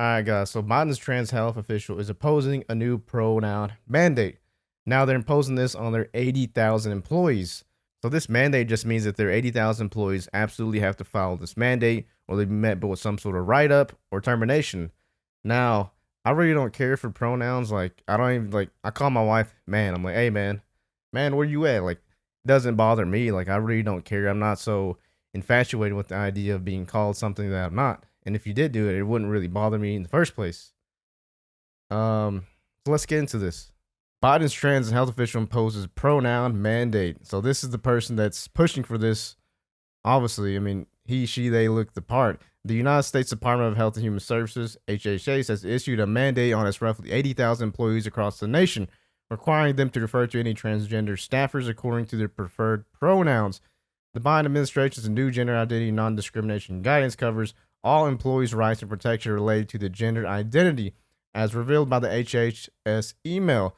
All right, guys. So Biden's trans health official is opposing a new pronoun mandate. Now they're imposing this on their 80,000 employees. So this mandate just means that their 80,000 employees absolutely have to follow this mandate, or they'll be met with some sort of write-up or termination. Now, I really don't care for pronouns. Like, I don't even like. I call my wife man. I'm like, hey man, man, where you at? Like, it doesn't bother me. Like, I really don't care. I'm not so infatuated with the idea of being called something that I'm not. And if you did do it, it wouldn't really bother me in the first place. So let's get into this. Biden's trans health official imposes pronoun mandate. So this is the person that's pushing for this. Obviously, I mean, he, she, they look the part. The United States Department of Health and Human Services (HHS) has issued a mandate on its roughly 80,000 employees across the nation, requiring them to refer to any transgender staffers according to their preferred pronouns. The Biden administration's new gender identity non-discrimination guidance covers all employees' rights and protection related to the gender identity, as revealed by the HHS email.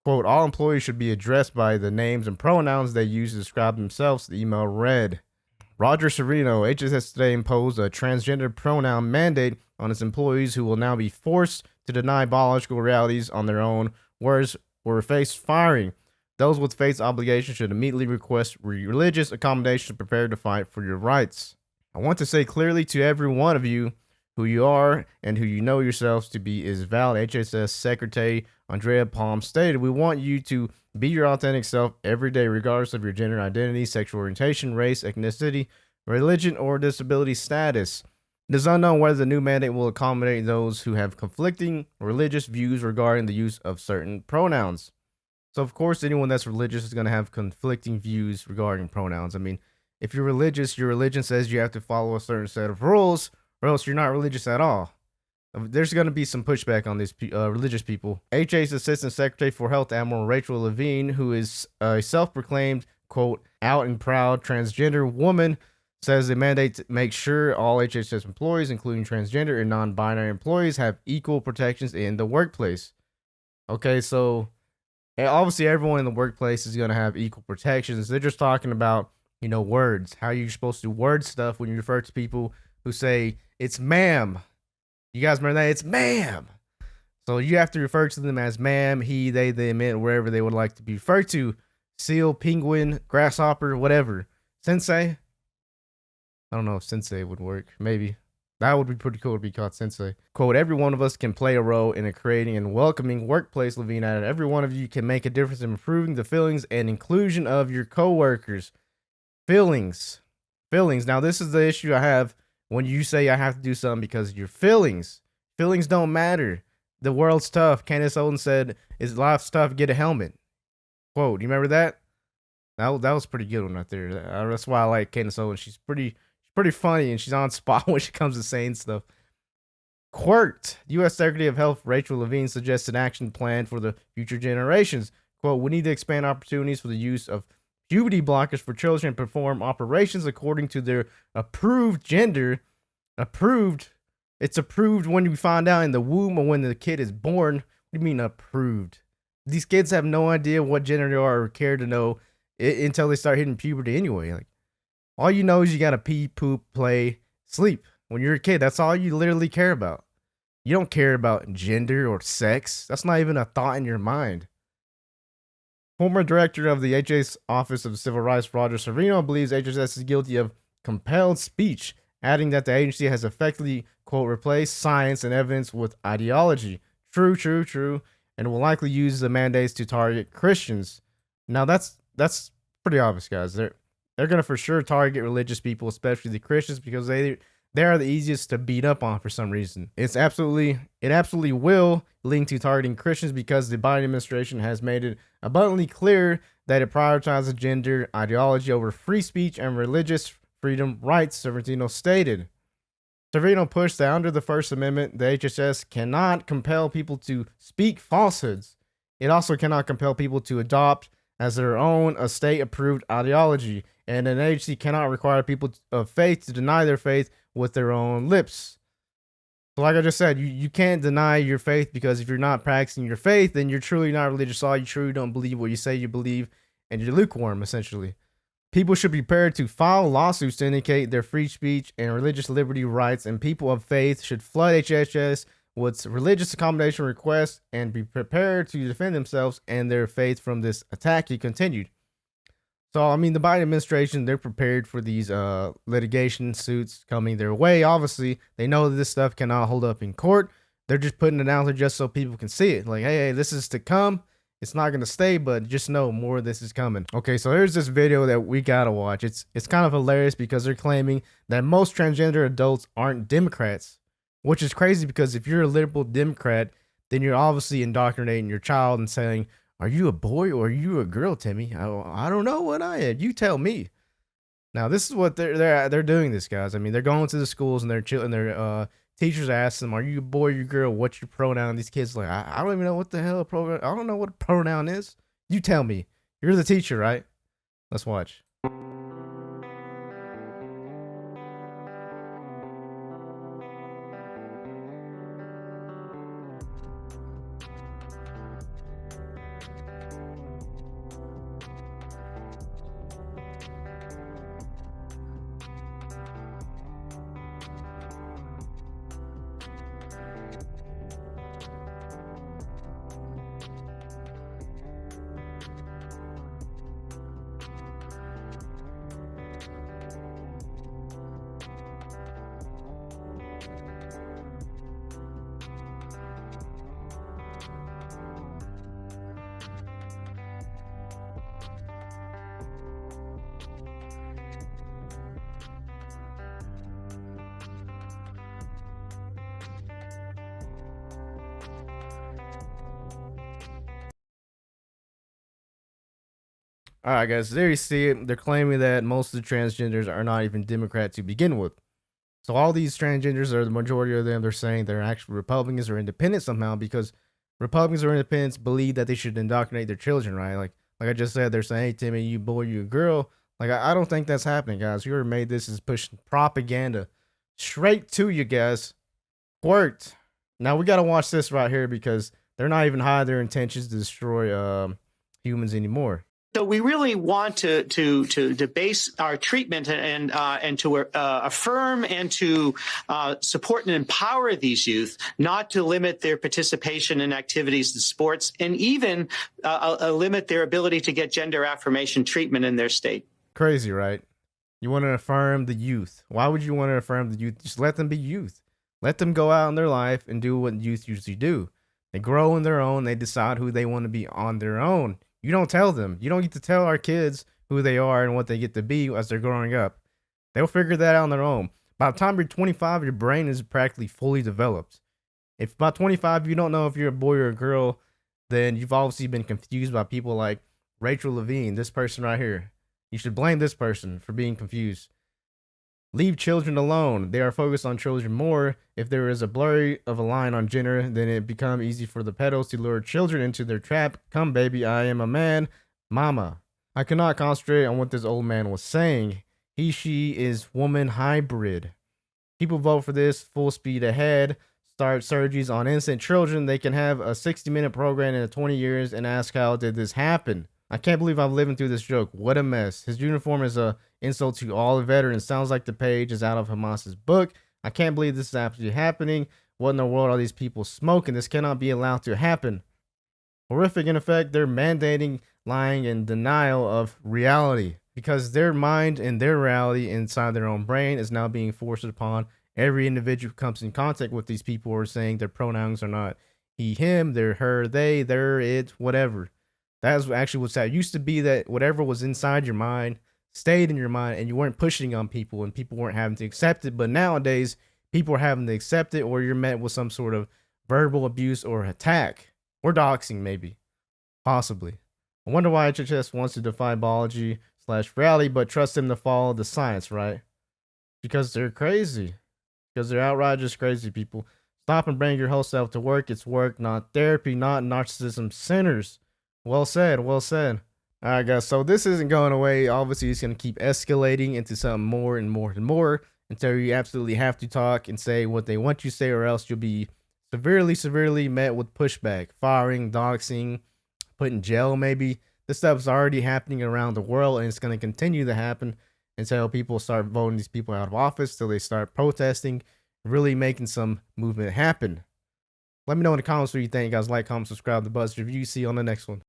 Quote, all employees should be addressed by the names and pronouns they use to describe themselves, the email read. Roger Serino, HHS today imposed a transgender pronoun mandate on its employees who will now be forced to deny biological realities on their own words or face firing. Those with faith obligations should immediately request religious accommodation prepared to fight for your rights. I want to say clearly to every one of you who you are and who you know yourselves to be is valid. HHS Secretary Andrea Palm stated, we want you to be your authentic self every day, regardless of your gender identity, sexual orientation, race, ethnicity, religion, or disability status. It is unknown whether the new mandate will accommodate those who have conflicting religious views regarding the use of certain pronouns. So, of course, anyone that's religious is going to have conflicting views regarding pronouns. I mean, if you're religious, your religion says you have to follow a certain set of rules, or else you're not religious at all. There's going to be some pushback on these religious people. HA's Assistant Secretary for Health, Admiral Rachel Levine, who is a self-proclaimed, quote, out and proud transgender woman, says the mandate makes sure all HHS employees, including transgender and non-binary employees, have equal protections in the workplace. Okay, so obviously everyone in the workplace is going to have equal protections. They're just talking about, words, how you're supposed to word stuff when you refer to people who say, it's ma'am. You guys remember that? It's ma'am. So you have to refer to them as ma'am, he, they, them, it, wherever they would like to be referred to. Seal, penguin, grasshopper, whatever. Sensei? I don't know if sensei would work. Maybe. That would be pretty cool to be called sensei. Quote, every one of us can play a role in a creating and welcoming workplace, Levine added. Every one of you can make a difference in improving the feelings and inclusion of your coworkers. Feelings. Now, this is the issue I have when you say I have to do something because of your feelings. Feelings don't matter. The world's tough. Candace Oden said, "Is life's tough? Get a helmet." Quote. You remember that? That was a pretty good one right there. That's why I like Candace Oden. She's pretty funny and she's on spot when she comes to saying stuff. Quirked. U.S. Secretary of Health Rachel Levine suggests an action plan for the future generations. Quote, we need to expand opportunities for the use of puberty blockers for children and perform operations according to their approved gender. Approved. It's approved when you find out in the womb or when the kid is born. What do you mean approved? These kids have no idea what gender they are or care to know until they start hitting puberty anyway. Like, all you know is you gotta pee, poop, play, sleep. When you're a kid, that's all you literally care about. You don't care about gender or sex. That's not even a thought in your mind. Former director of the HHS Office of Civil Rights, Roger Serino, believes HHS is guilty of compelled speech, adding that the agency has effectively, quote, replaced science and evidence with ideology. True, and will likely use the mandates to target Christians. Now, that's pretty obvious, guys. They're gonna for sure target religious people, especially the Christians, because they are the easiest to beat up on for some reason. It absolutely will link to targeting Christians because the Biden administration has made it abundantly clear that it prioritizes gender ideology over free speech and religious freedom rights, Serino stated. Serino pushed that under the First Amendment, the HHS cannot compel people to speak falsehoods. It also cannot compel people to adopt as their own a state-approved ideology, and an agency cannot require people of faith to deny their faith with their own lips. So like I just said, you can't deny your faith, because if you're not practicing your faith, then you're truly not religious at all. You truly don't believe what you say you believe, and you're lukewarm, essentially. People should be prepared to file lawsuits to indicate their free speech and religious liberty rights, and people of faith should flood HHS with religious accommodation requests and be prepared to defend themselves and their faith from this attack, he continued. So, I mean, the Biden administration, they're prepared for these litigation suits coming their way. Obviously, they know that this stuff cannot hold up in court. They're just putting it out there just so people can see it. Like, hey, this is to come. It's not going to stay, but just know more of this is coming. Okay, so here's this video that we got to watch. It's kind of hilarious because they're claiming that most transgender adults aren't Democrats, which is crazy because if you're a liberal Democrat, then you're obviously indoctrinating your child and saying, are you a boy or are you a girl, Timmy? I don't know what I am. You tell me. Now, this is what they're doing this, guys. I mean, they're going to the schools and their teachers ask them, are you a boy or you a girl? What's your pronoun? These kids are like, I don't even know what the hell a pronoun. I don't know what a pronoun is. You tell me. You're the teacher, right? Let's watch. All right, guys, there you see it. They're claiming that most of the transgenders are not even Democrat to begin with. So all these transgenders, or the majority of them, they're saying they're actually Republicans or independent somehow because Republicans or independents believe that they should indoctrinate their children, right? Like I just said, they're saying, hey, Timmy, you boy, you girl. Like, I don't think that's happening, guys. Whoever made this is pushing propaganda straight to you, guys. Worked. Now we got to watch this right here because they're not even hiding their intentions to destroy humans anymore. So we really want to base our treatment and to affirm and to support and empower these youth, not to limit their participation in activities and sports, and even limit their ability to get gender affirmation treatment in their state. Crazy, right? You want to affirm the youth. Why would you want to affirm the youth? Just let them be youth. Let them go out in their life and do what youth usually do. They grow on their own. They decide who they want to be on their own. You don't tell them. You don't get to tell our kids who they are and what they get to be as they're growing up. They'll figure that out on their own. By the time you're 25, your brain is practically fully developed. If by 25 you don't know if you're a boy or a girl, then you've obviously been confused by people like Rachel Levine, this person right here. You should blame this person for being confused. Leave children alone. They are focused on children more. If there is a blurry of a line on gender, then it becomes easy for the pedos to lure children into their trap. Come, baby, I am a man. Mama. I cannot concentrate on what this old man was saying. He, she is woman hybrid. People vote for this full speed ahead. Start surgeries on innocent children. They can have a 60-minute program in 20 years and ask how did this happen. I can't believe I'm living through this joke. What a mess. His uniform is a insult to all the veterans. Sounds like the page is out of Hamas's book. I can't believe this is actually happening. What in the world are these people smoking? This cannot be allowed to happen. Horrific in effect, they're mandating lying and denial of reality because their mind and their reality inside their own brain is now being forced upon every individual who comes in contact with these people who are saying their pronouns are not he, him, they're her, they, their, it, whatever. That's actually what's that. It used to be that whatever was inside your mind stayed in your mind and you weren't pushing on people and people weren't having to accept it. But nowadays, people are having to accept it or you're met with some sort of verbal abuse or attack or doxing, maybe, possibly. I wonder why HHS wants to defy biology/reality, but trust them to follow the science, right? Because they're crazy. Because they're outright just crazy people. Stop and bring your whole self to work. It's work, not therapy, not narcissism centers. Well said, well said. All right, guys, so this isn't going away. Obviously, it's going to keep escalating into something more and more and more until you absolutely have to talk and say what they want you to say, or else you'll be severely met with pushback, firing, doxing, put in jail maybe. This stuff's already happening around the world, and it's going to continue to happen until people start voting these people out of office, till they start protesting, really making some movement happen. Let me know in the comments what you think. You guys like, comment, subscribe, the buzz review. See you on the next one.